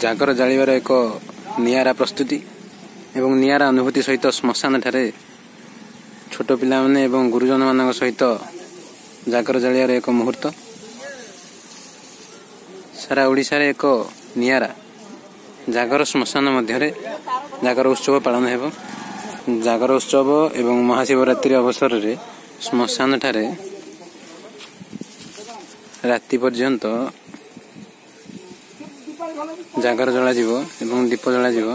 जागर जालिबार एक नियारा प्रस्तुति एवं नियारा अनुभूति सहित श्मशान ठारे छोट पिला माने एवं गुरुजन मान सहित जागर जालिबार एक मुहूर्त सारा ओडिशा रे एक नियारा जागर श्मशान मध्य जागर उत्सव पालन हेबो। जागर उत्सव एवं महाशिवरात्रि अवसर रे श्मशान ठारे राति पर्यंत जागर जला जीव एवं दीप जला जीव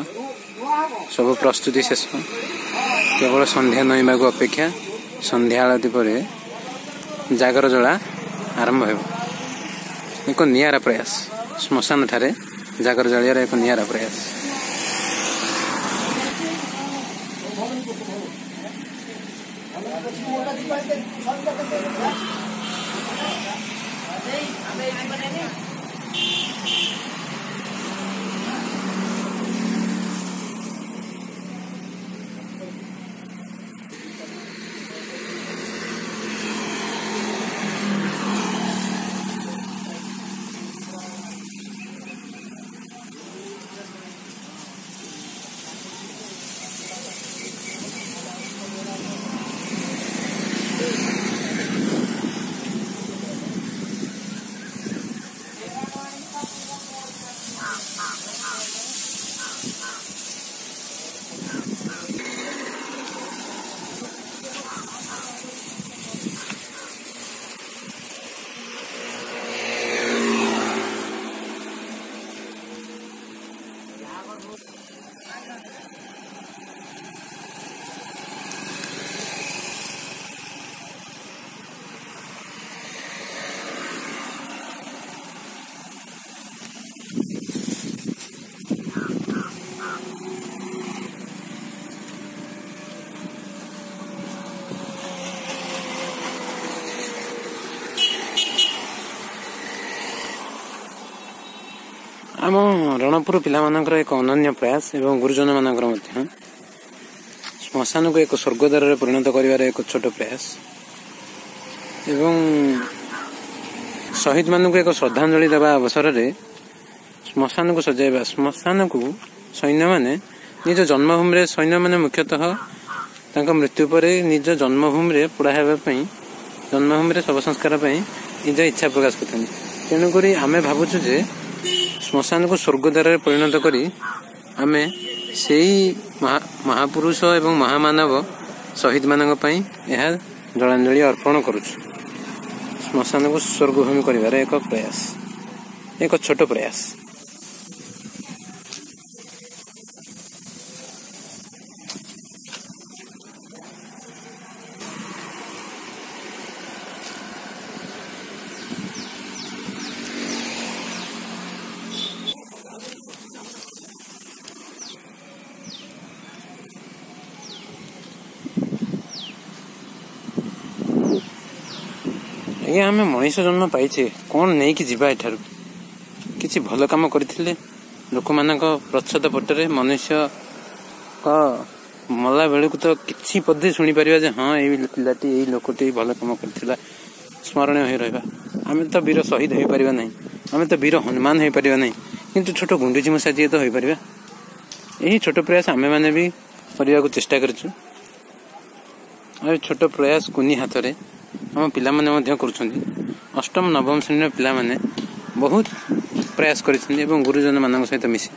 सब प्रस्तुति शेष। केवल संध्या नईबा को अपेक्षा संध्या आलती पर जागर जला आरंभ हेबो। एक नियारा प्रयास श्मशान ठारे जागर जलियार एक नियारा प्रयास। आम रणपुर पिला मानकर एक अनन्य प्रयास एवं गुरुजन मानकर मध्य श्मशान को एक स्वर्गद्वार रे परिणत करिवार एक छोट प्रयास एवं शहीद मान को एक श्रद्धांजलि देवा अवसर रे श्मशान को सजाइबा। श्मशान को सैन्य माने निज जन्मभूमि रे सैन्य माने मुख्यतः तांका मृत्यु पर निज जन्मभूमि रे पोड़ा हेबा पई जन्मभूमि रे शव संस्कार पई निज इच्छा प्रकाश करथनि। तेणु करी आमे भाबुछु जे श्मशान को स्वर्गद्वार रे परिणत करी आमे सेही महापुरुष एवं महामानव शहीद मानक पई यह जलांजलि अर्पण करूछु। श्मशान को स्वर्गभूमि करिवार एक प्रयास, एक छोट प्रयास। आज्ञा आम मनीष जन्म पाइछे कौन नहीं कि जीवा एठारु किछि भल काम करथिले लोक मानक प्रच्छद पटरे मनुष्य का मला बेलू तो किछि पद्धति सुनी परिबा जे हां एई पिलाटी एई लोकटी भल काम करथिला स्मरण होई रहबा। आमे तो वीर शहीद होई परिबा नहीं, आमे तो वीर हनुमान होई परिबा नहीं, किंतु छोट गुंडुजी मुसा जी तो होई परिबा। एही छोट प्रयास आमे माने भी करिया को चेष्टा करछु। आ छोट प्रयास कुनी हाथ रे हम पिला माने मध्य करूछन्ती। अष्टम नवम श्रेणी पिला माने बहुत प्रयास करिछन्ती एवं गुरुजन मानक सहित मिसी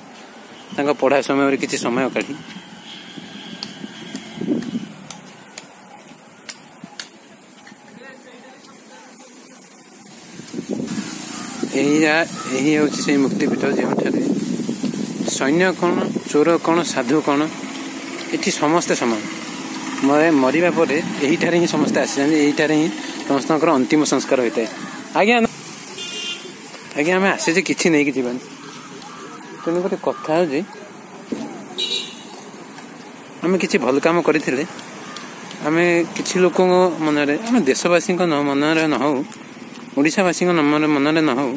तांका पढ़ा समय रे किछि समय काढी एही होछि से मुक्तिपीठ जेउठारे सैन्य कौन चोर कौन साधु कौन एठी समस्त समान। मरिबा परे एही ठारे ही समस्त आसी जाने, एही ठारे ही समस्त अंतिम संस्कार होता है। आज्ञा आज्ञा आम आसे जे किछि नहीं कि जीवन। तेणु गोटे कथा हो जे आमे किछि भल काम करथिले आमे किछि लोक मनरे आमे देशवासी मनरे न हो ओडिशावासी मनरे न हो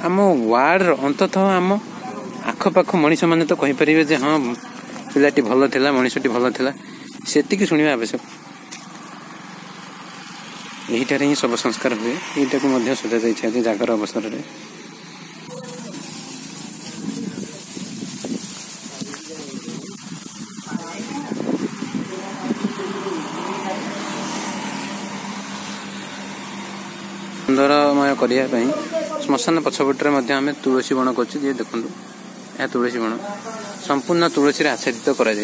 आम वार्ड अंततः आम आखपाख मनीष मैंने तो कहींपर जे हाँ पिलाटी भल था मनीषटी भल था से शुणा आवश्यक। यहीटार ही सब संस्कार हुए यहीटा को सजा जागर अवसर में। करने श्मशान पछपटे आम तुलसी बण कर देखु यह तुलसी बण संपूर्ण तुलसी आच्छादित कर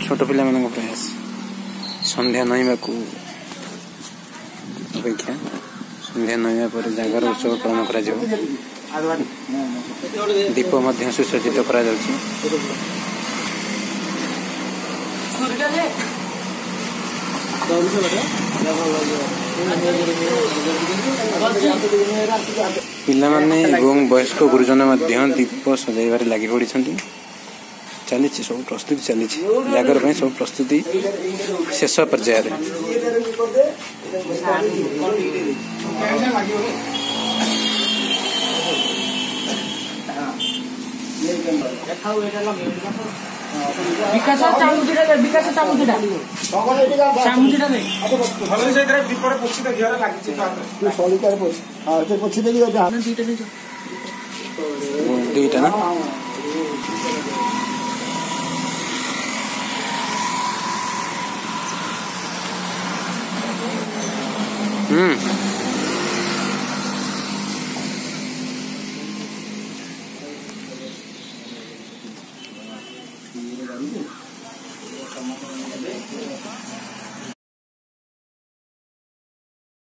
छोट पिला मान प्रयास संध्या नईवा को अपेक्षा संध्या नईवा पर जागर उत्सव पालन करा दीप सुसज्जित करा पिला माने एवं वयस्क गुरुजन दीप सजाइबार लगी पड़ी चली सब प्रस्तुति चली जागर सब प्रस्तुति शेष पर्यायर विकास चामुचीटा दुईटा ना